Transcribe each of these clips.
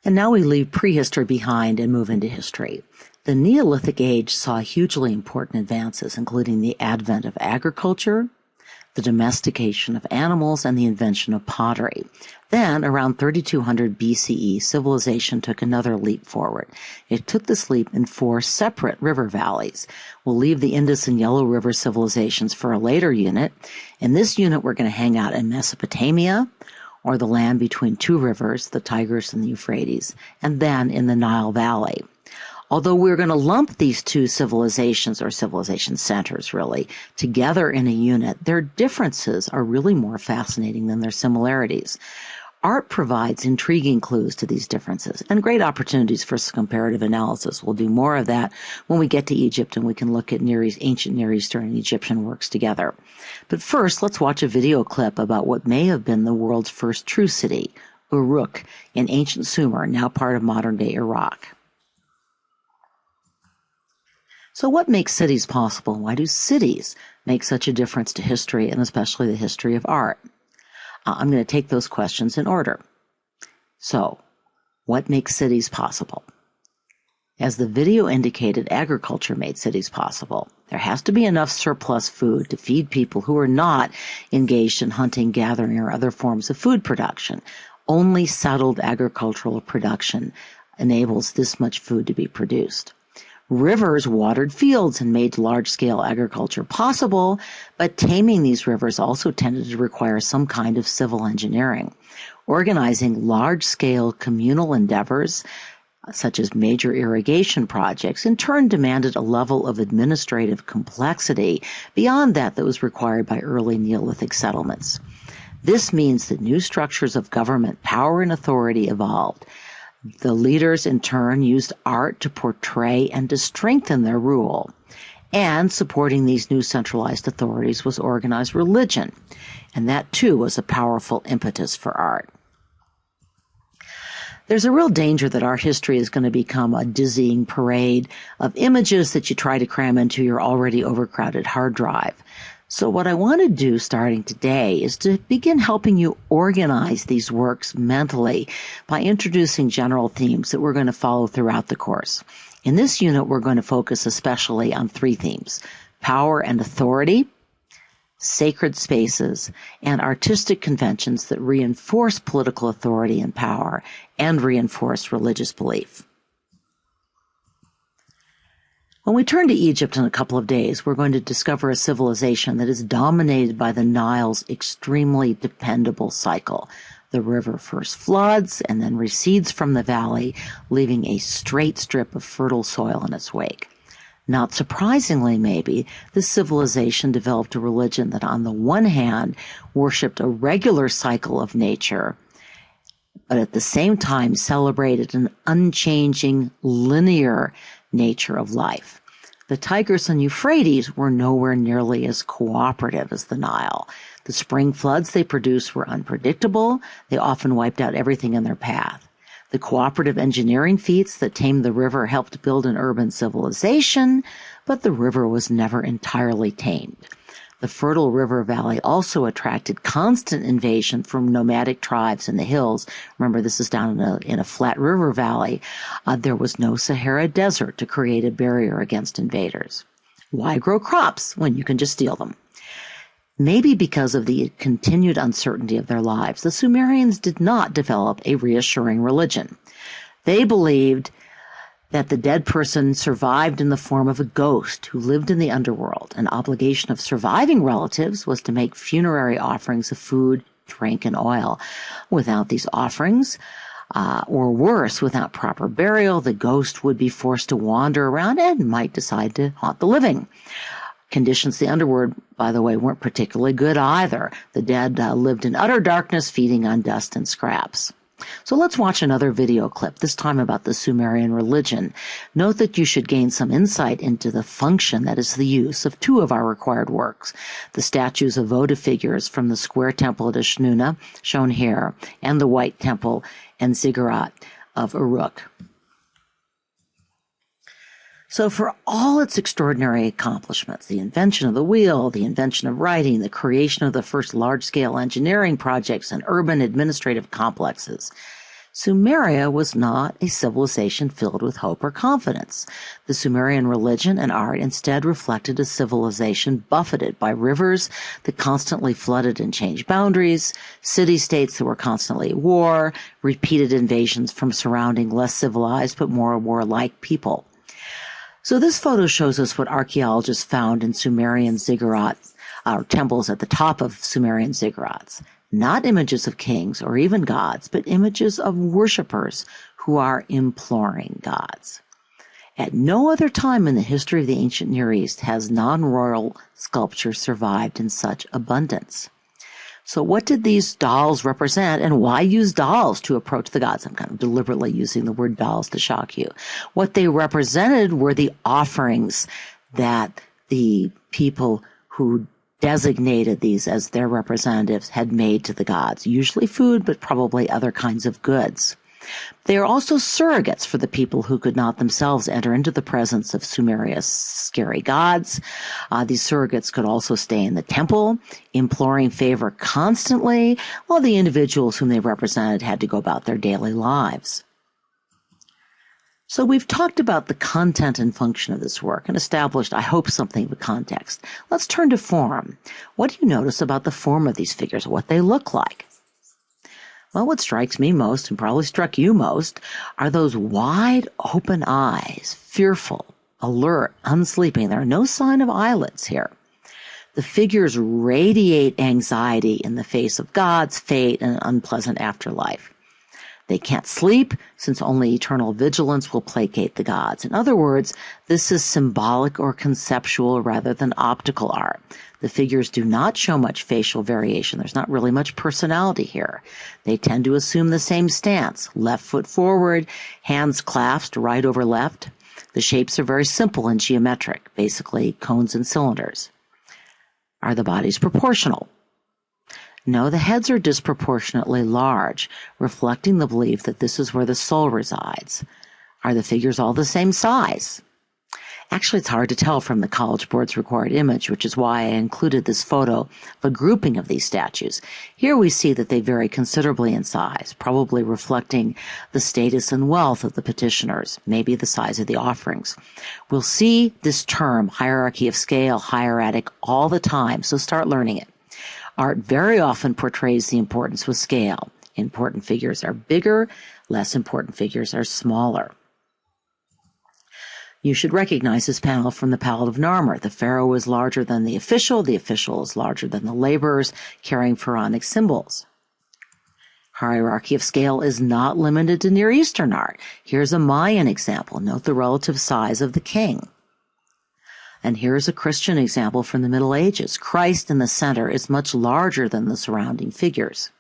And now we leave prehistory behind and move into history. The Neolithic age saw hugely important advances, including the advent of agriculture, the domestication of animals, and the invention of pottery. Then, around 3200 BCE, civilization took another leap forward. It took this leap in 4 separate river valleys. We'll leave the Indus and Yellow River civilizations for a later unit. In this unit, we're going to hang out in Mesopotamia, or the land between 2 rivers, the Tigris and the Euphrates, and then in the Nile Valley. Although we're going to lump these 2 civilizations, or civilization centers really, together in a unit, their differences are really more fascinating than their similarities. Art provides intriguing clues to these differences and great opportunities for comparative analysis. We'll do more of that when we get to Egypt and we can look at ancient Near Eastern and Egyptian works together. But first, let's watch a video clip about what may have been the world's first true city, Uruk, in ancient Sumer, now part of modern-day Iraq. So what makes cities possible? Why do cities make such a difference to history, and especially the history of art? I'm going to take those questions in order. So, what makes cities possible? As the video indicated, agriculture made cities possible. There has to be enough surplus food to feed people who are not engaged in hunting, gathering, or other forms of food production. Only settled agricultural production enables this much food to be produced. Rivers watered fields and made large-scale agriculture possible, but taming these rivers also tended to require some kind of civil engineering. Organizing large-scale communal endeavors, such as major irrigation projects, in turn demanded a level of administrative complexity beyond that was required by early Neolithic settlements. This means that new structures of government power and authority evolved. The leaders, in turn, used art to portray and to strengthen their rule. And supporting these new centralized authorities was organized religion. And that, too, was a powerful impetus for art. There's a real danger that art history is going to become a dizzying parade of images that you try to cram into your already overcrowded hard drive. So what I want to do starting today is to begin helping you organize these works mentally by introducing general themes that we're going to follow throughout the course. In this unit, we're going to focus especially on 3 themes: power and authority, sacred spaces, and artistic conventions that reinforce political authority and power and reinforce religious belief. When we turn to Egypt in a couple of days, we're going to discover a civilization that is dominated by the Nile's extremely dependable cycle. The river first floods and then recedes from the valley, leaving a straight strip of fertile soil in its wake. Not surprisingly, maybe, this civilization developed a religion that on the one hand worshipped a regular cycle of nature, but at the same time celebrated an unchanging, linear nature of life. The Tigris and Euphrates were nowhere nearly as cooperative as the Nile. The spring floods they produced were unpredictable. They often wiped out everything in their path. The cooperative engineering feats that tamed the river helped build an urban civilization, but the river was never entirely tamed. The fertile river valley also attracted constant invasion from nomadic tribes in the hills. Remember, this is down in a flat river valley. There was no Sahara Desert to create a barrier against invaders. Why grow crops when you can just steal them? Maybe because of the continued uncertainty of their lives, the Sumerians did not develop a reassuring religion. They believed that the dead person survived in the form of a ghost who lived in the underworld. An obligation of surviving relatives was to make funerary offerings of food, drink, and oil. Without these offerings, or worse, without proper burial, the ghost would be forced to wander around and might decide to haunt the living. Conditions in the underworld, by the way, weren't particularly good either. The dead lived in utter darkness, feeding on dust and scraps. So let's watch another video clip, this time about the Sumerian religion. Note that you should gain some insight into the function, that is the use, of 2 of our required works. The statues of votive figures from the square temple at Ashnuna, shown here, and the white temple and ziggurat of Uruk. So for all its extraordinary accomplishments, the invention of the wheel, the invention of writing, the creation of the first large-scale engineering projects and urban administrative complexes, Sumeria was not a civilization filled with hope or confidence. The Sumerian religion and art instead reflected a civilization buffeted by rivers that constantly flooded and changed boundaries, city-states that were constantly at war, repeated invasions from surrounding less civilized but more warlike people. So this photo shows us what archaeologists found in Sumerian ziggurat, temples at the top of Sumerian ziggurats. Not images of kings or even gods, but images of worshippers who are imploring gods. At no other time in the history of the ancient Near East has non-royal sculpture survived in such abundance. So what did these dolls represent, and why use dolls to approach the gods? I'm kind of deliberately using the word dolls to shock you. What they represented were the offerings that the people who designated these as their representatives had made to the gods, usually food, but probably other kinds of goods. They are also surrogates for the people who could not themselves enter into the presence of Sumeria's scary gods. These surrogates could also stay in the temple, imploring favor constantly, while the individuals whom they represented had to go about their daily lives. So we've talked about the content and function of this work and established, I hope, something of a context. Let's turn to form. What do you notice about the form of these figures, what they look like? Well, what strikes me most, and probably struck you most, are those wide open eyes, fearful, alert, unsleeping. There are no sign of eyelids here. The figures radiate anxiety in the face of gods, fate, and an unpleasant afterlife. They can't sleep, since only eternal vigilance will placate the gods. In other words, this is symbolic or conceptual rather than optical art. The figures do not show much facial variation. There's not really much personality here. They tend to assume the same stance, left foot forward, hands clasped right over left. The shapes are very simple and geometric, basically cones and cylinders. Are the bodies proportional? No, the heads are disproportionately large, reflecting the belief that this is where the soul resides. Are the figures all the same size? Actually, it's hard to tell from the College Board's required image, which is why I included this photo of a grouping of these statues. Here we see that they vary considerably in size, probably reflecting the status and wealth of the petitioners, maybe the size of the offerings. We'll see this term, hierarchy of scale, hieratic, all the time, so start learning it. Art very often portrays the importance with scale. Important figures are bigger, less important figures are smaller. You should recognize this panel from the Palette of Narmer. The pharaoh is larger than the official is larger than the laborers carrying pharaonic symbols. Hierarchy of scale is not limited to Near Eastern art. Here's a Mayan example. Note the relative size of the king. And here's a Christian example from the Middle Ages. Christ in the center is much larger than the surrounding figures.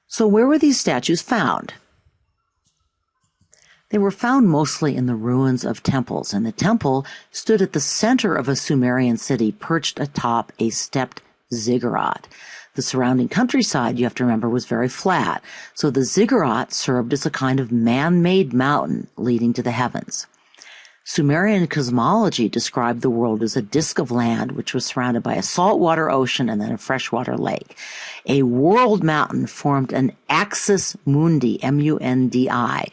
So where were these statues found? They were found mostly in the ruins of temples, and the temple stood at the center of a Sumerian city perched atop a stepped ziggurat. The surrounding countryside, you have to remember, was very flat, so the ziggurat served as a kind of man-made mountain leading to the heavens. Sumerian cosmology described the world as a disk of land which was surrounded by a saltwater ocean and then a freshwater lake. A world mountain formed an axis mundi, M-U-N-D-I,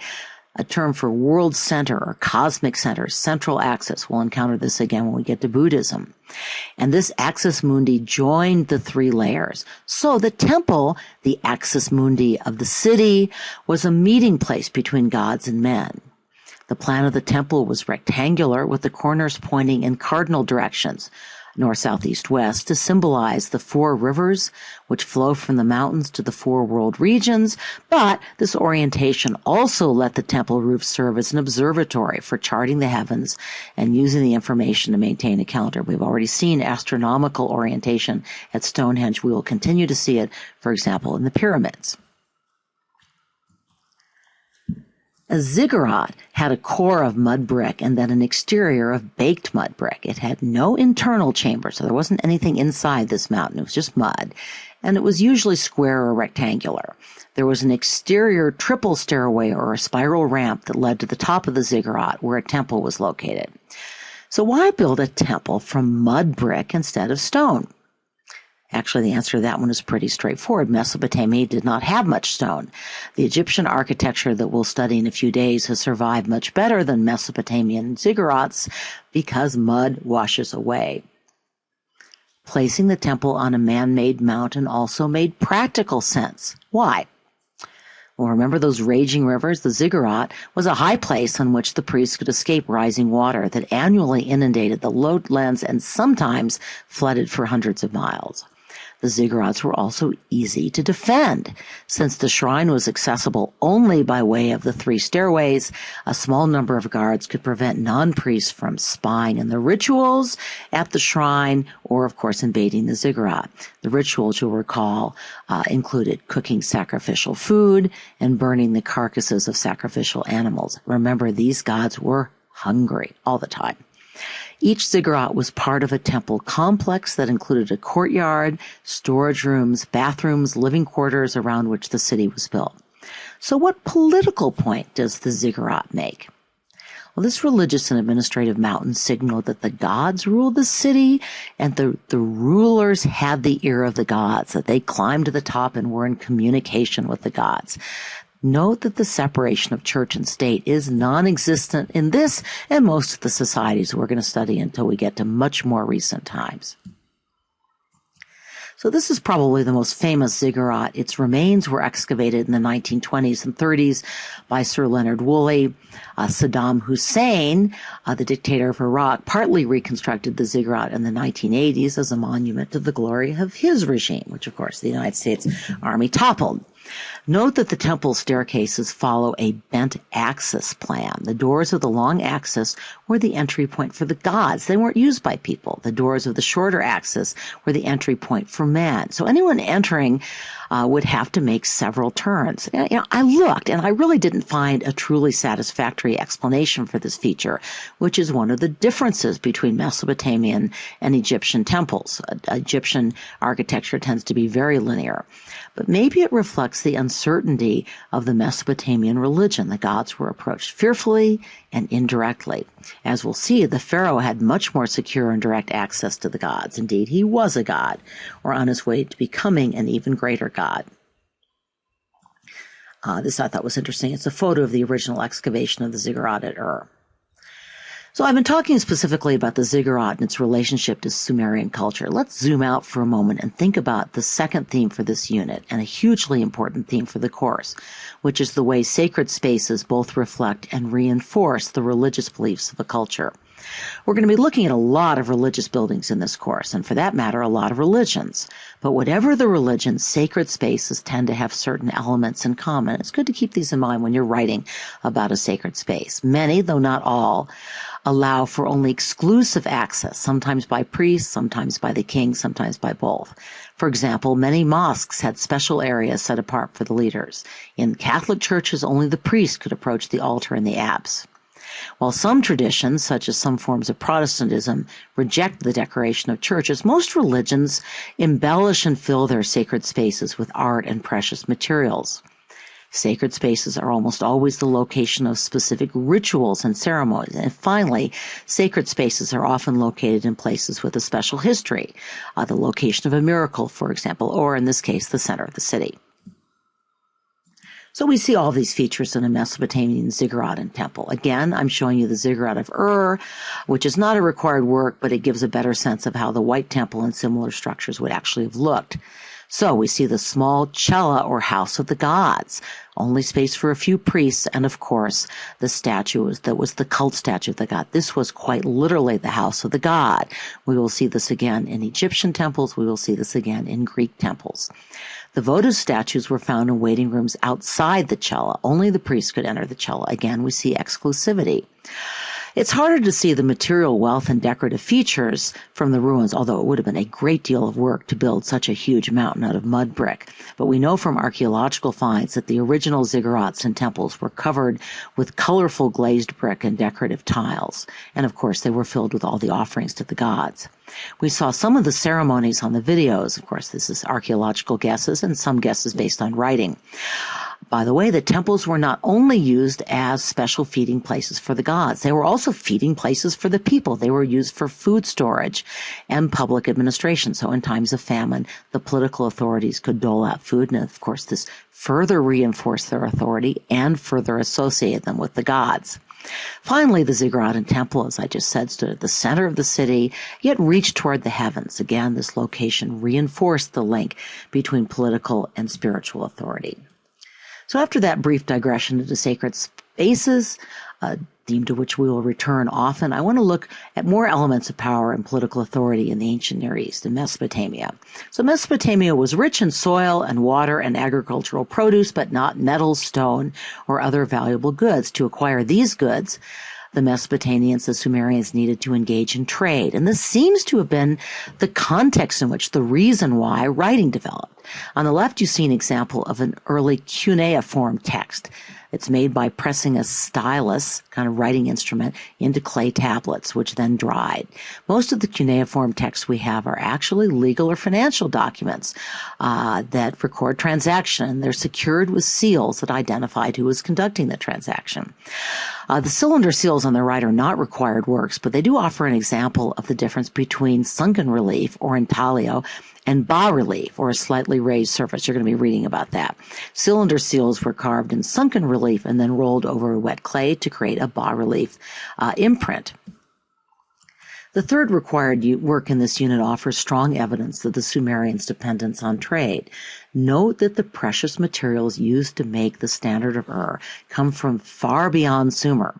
a term for world center or cosmic center, central axis. We'll encounter this again when we get to Buddhism. And this axis mundi joined the three layers. So the temple, the axis mundi of the city, was a meeting place between gods and men. The plan of the temple was rectangular with the corners pointing in cardinal directions, north, south, east, west, to symbolize the four rivers which flow from the mountains to the four world regions. But this orientation also let the temple roof serve as an observatory for charting the heavens and using the information to maintain a calendar. We've already seen astronomical orientation at Stonehenge. We will continue to see it, for example, in the pyramids. A ziggurat had a core of mud brick and then an exterior of baked mud brick. It had no internal chamber, so there wasn't anything inside this mountain. It was just mud, and it was usually square or rectangular. There was an exterior triple stairway or a spiral ramp that led to the top of the ziggurat where a temple was located. So why build a temple from mud brick instead of stone? Actually, the answer to that one is pretty straightforward. Mesopotamia did not have much stone. The Egyptian architecture that we'll study in a few days has survived much better than Mesopotamian ziggurats because mud washes away. Placing the temple on a man-made mountain also made practical sense. Why? Well, remember those raging rivers? The ziggurat was a high place on which the priests could escape rising water that annually inundated the lowlands and sometimes flooded for hundreds of miles. The ziggurats were also easy to defend. Since the shrine was accessible only by way of the 3 stairways, a small number of guards could prevent non-priests from spying on the rituals at the shrine or, of course, invading the ziggurat. The rituals, you'll recall, included cooking sacrificial food and burning the carcasses of sacrificial animals. Remember, these gods were hungry all the time. Each ziggurat was part of a temple complex that included a courtyard, storage rooms, bathrooms, living quarters around which the city was built. So what political point does the ziggurat make? Well, this religious and administrative mountain signaled that the gods ruled the city and the rulers had the ear of the gods, that they climbed to the top and were in communication with the gods. Note that the separation of church and state is non-existent in this and most of the societies we're going to study until we get to much more recent times. So this is probably the most famous ziggurat. Its remains were excavated in the 1920s and 30s by Sir Leonard Woolley. Saddam Hussein, the dictator of Iraq, partly reconstructed the ziggurat in the 1980s as a monument to the glory of his regime, which of course the United States Army toppled. Note that the temple staircases follow a bent axis plan. The doors of the long axis were the entry point for the gods. They weren't used by people. The doors of the shorter axis were the entry point for man. So anyone entering would have to make several turns. I looked, and I really didn't find a truly satisfactory explanation for this feature, which is one of the differences between Mesopotamian and Egyptian temples. Egyptian architecture tends to be very linear. But maybe it reflects the uncertainty of the Mesopotamian religion. The gods were approached fearfully and indirectly. As we'll see, the pharaoh had much more secure and direct access to the gods. Indeed, he was a god, or on his way to becoming an even greater god. This I thought was interesting. It's a photo of the original excavation of the ziggurat at Ur. So I've been talking specifically about the ziggurat and its relationship to Sumerian culture. Let's zoom out for a moment and think about the second theme for this unit and a hugely important theme for the course, which is the way sacred spaces both reflect and reinforce the religious beliefs of a culture. We're going to be looking at a lot of religious buildings in this course, and for that matter, a lot of religions. But whatever the religion, sacred spaces tend to have certain elements in common. It's good to keep these in mind when you're writing about a sacred space. Many, though not all, allow for only exclusive access, sometimes by priests, sometimes by the king, sometimes by both. For example, many mosques had special areas set apart for the leaders. In Catholic churches, only the priest could approach the altar in the apse. While some traditions, such as some forms of Protestantism, reject the decoration of churches, most religions embellish and fill their sacred spaces with art and precious materials. Sacred spaces are almost always the location of specific rituals and ceremonies. And finally, sacred spaces are often located in places with a special history, the location of a miracle, for example, or in this case, the center of the city. So we see all these features in a Mesopotamian ziggurat and temple. Again, I'm showing you the ziggurat of Ur, which is not a required work, but it gives a better sense of how the White Temple and similar structures would actually have looked. So we see the small cella or house of the gods, only space for a few priests, and of course the statue that was the cult statue of the god. This was quite literally the house of the god. We will see this again in Egyptian temples. We will see this again in Greek temples. The votive statues were found in waiting rooms outside the cella. Only the priests could enter the cella. Again, we see exclusivity. It's harder to see the material wealth and decorative features from the ruins, although it would have been a great deal of work to build such a huge mountain out of mud brick. But we know from archaeological finds that the original ziggurats and temples were covered with colorful glazed brick and decorative tiles. And of course, they were filled with all the offerings to the gods. We saw some of the ceremonies on the videos. Of course, this is archaeological guesses and some guesses based on writing. By the way, the temples were not only used as special feeding places for the gods, they were also feeding places for the people. They were used for food storage and public administration. So in times of famine, the political authorities could dole out food. And of course, this further reinforced their authority and further associated them with the gods. Finally, the Ziggurat temple, as I just said, stood at the center of the city, yet reached toward the heavens. Again, this location reinforced the link between political and spiritual authority. So after that brief digression into sacred spaces, a theme to which we will return often, I want to look at more elements of power and political authority in the ancient Near East, in Mesopotamia. So Mesopotamia was rich in soil and water and agricultural produce, but not metals, stone, or other valuable goods. To acquire these goods, the Mesopotamians, the Sumerians, needed to engage in trade. And this seems to have been the context in which the reason why writing developed. On the left, you see an example of an early cuneiform text. It's made by pressing a stylus, kind of writing instrument, into clay tablets, which then dried. Most of the cuneiform texts we have are actually legal or financial documents that record transaction. They're secured with seals that identified who was conducting the transaction. The cylinder seals on the right are not required works, but they do offer an example of the difference between sunken relief, or intaglio, and bas-relief, or a slightly raised surface. You're going to be reading about that. Cylinder seals were carved in sunken relief and then rolled over wet clay to create a bas-relief imprint. The third required work in this unit offers strong evidence of the Sumerians' dependence on trade. Note that the precious materials used to make the standard of Ur come from far beyond Sumer.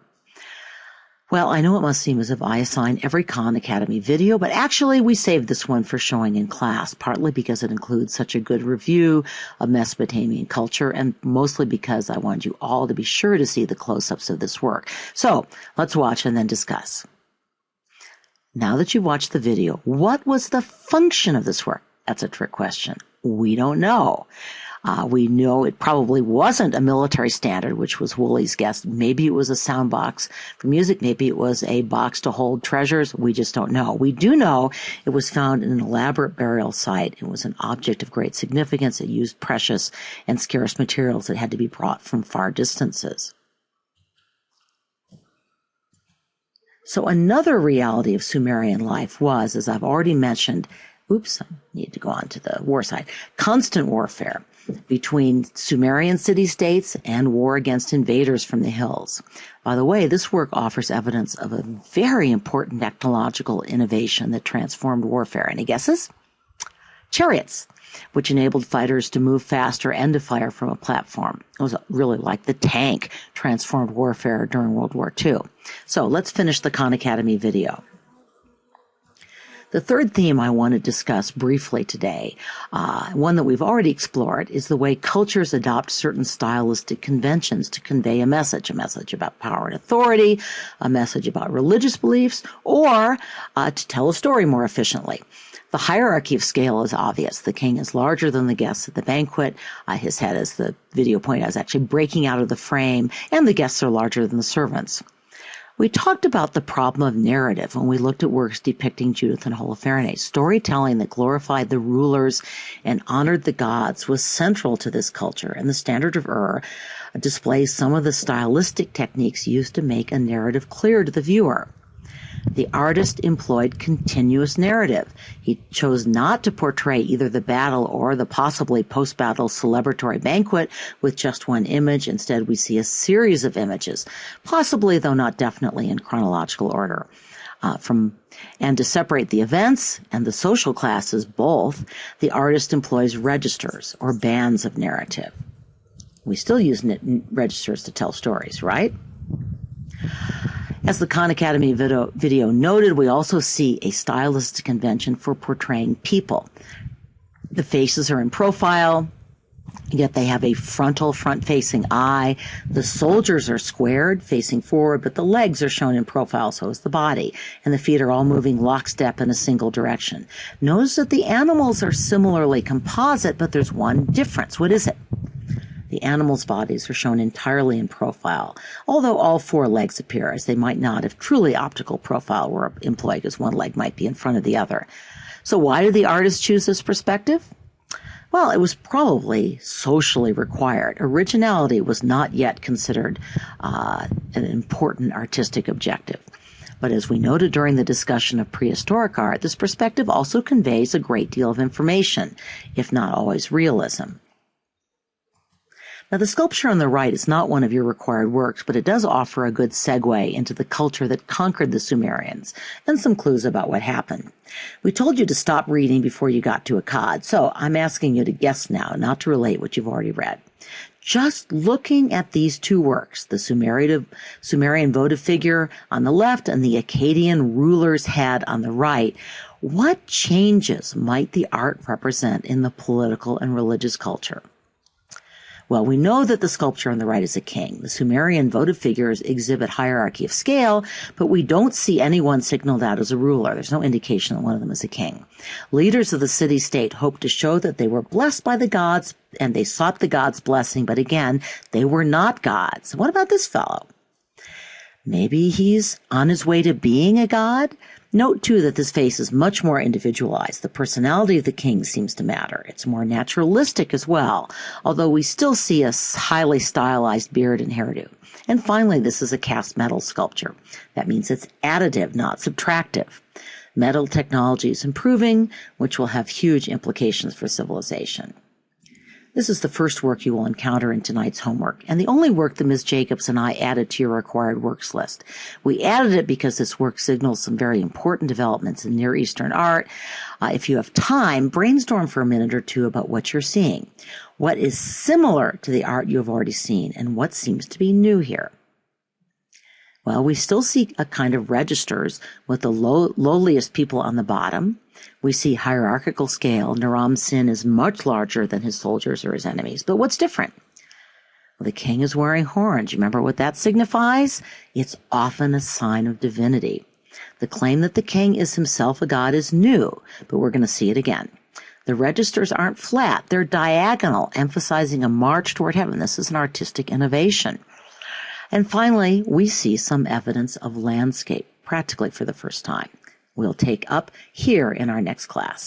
Well, I know it must seem as if I assign every Khan Academy video, but actually we saved this one for showing in class, partly because it includes such a good review of Mesopotamian culture, and mostly because I wanted you all to be sure to see the close-ups of this work. So let's watch and then discuss. Now that you've watched the video, what was the function of this work? That's a trick question. We don't know. We know it probably wasn't a military standard, which was Woolley's guess. Maybe it was a sound box for music. Maybe it was a box to hold treasures. We just don't know. We do know it was found in an elaborate burial site. It was an object of great significance. It used precious and scarce materials that had to be brought from far distances. So another reality of Sumerian life was, as I've already mentioned, I need to go on to the war side, constant warfare between Sumerian city-states and war against invaders from the hills. By the way, this work offers evidence of a very important technological innovation that transformed warfare. Any guesses? Chariots, which enabled fighters to move faster and to fire from a platform. It was really like the tank transformed warfare during World War II. So let's finish the Khan Academy video. The third theme I want to discuss briefly today, one that we've already explored, is the way cultures adopt certain stylistic conventions to convey a message about power and authority, a message about religious beliefs, or to tell a story more efficiently. The hierarchy of scale is obvious. The king is larger than the guests at the banquet. His head, as the video pointed out, is actually breaking out of the frame, and the guests are larger than the servants. We talked about the problem of narrative when we looked at works depicting Judith and Holofernes. Storytelling that glorified the rulers and honored the gods was central to this culture, and the standard of Ur displays some of the stylistic techniques used to make a narrative clear to the viewer. The artist employed continuous narrative. He chose not to portray either the battle or the possibly post-battle celebratory banquet with just one image. Instead, we see a series of images, possibly, though not definitely, in chronological order. And to separate the events and the social classes both, the artist employs registers or bands of narrative. We still use registers to tell stories, right? As the Khan Academy video noted, we also see a stylistic convention for portraying people. The faces are in profile, yet they have a frontal, front-facing eye. The soldiers are squared, facing forward, but the legs are shown in profile, so is the body. And the feet are all moving lockstep in a single direction. Notice that the animals are similarly composite, but there's one difference. What is it? The animals' bodies are shown entirely in profile, although all four legs appear, as they might not if truly optical profile were employed, because one leg might be in front of the other. So why did the artist choose this perspective? Well, it was probably socially required. Originality was not yet considered an important artistic objective. But as we noted during the discussion of prehistoric art, this perspective also conveys a great deal of information, if not always realism. Now, the sculpture on the right is not one of your required works, but it does offer a good segue into the culture that conquered the Sumerians and some clues about what happened. We told you to stop reading before you got to Akkad, so I'm asking you to guess now, not to relate what you've already read. Just looking at these two works, the Sumerian votive figure on the left and the Akkadian ruler's head on the right, what changes might the art represent in the political and religious culture? Well, we know that the sculpture on the right is a king. The Sumerian votive figures exhibit hierarchy of scale, but we don't see anyone signaled out as a ruler. There's no indication that one of them is a king. Leaders of the city-state hoped to show that they were blessed by the gods, and they sought the gods' blessing, but again, they were not gods. What about this fellow? Maybe he's on his way to being a god? Note, too, that this face is much more individualized. The personality of the king seems to matter. It's more naturalistic as well, although we still see a highly stylized beard and hairdo. And finally, this is a cast metal sculpture. That means it's additive, not subtractive. Metal technology is improving, which will have huge implications for civilization. This is the first work you will encounter in tonight's homework, and the only work that Ms. Jacobs and I added to your required works list. We added it because this work signals some very important developments in Near Eastern art. If you have time, brainstorm for a minute or two about what you're seeing. What is similar to the art you have already seen, and what seems to be new here? Well, we still see a kind of registers with the lowliest people on the bottom. We see hierarchical scale. Naram Sin is much larger than his soldiers or his enemies. But what's different? Well, the king is wearing horns. You remember what that signifies? It's often a sign of divinity. The claim that the king is himself a god is new, but we're going to see it again. The registers aren't flat. They're diagonal, emphasizing a march toward heaven. This is an artistic innovation. And finally, we see some evidence of landscape, practically for the first time. We'll take up here in our next class.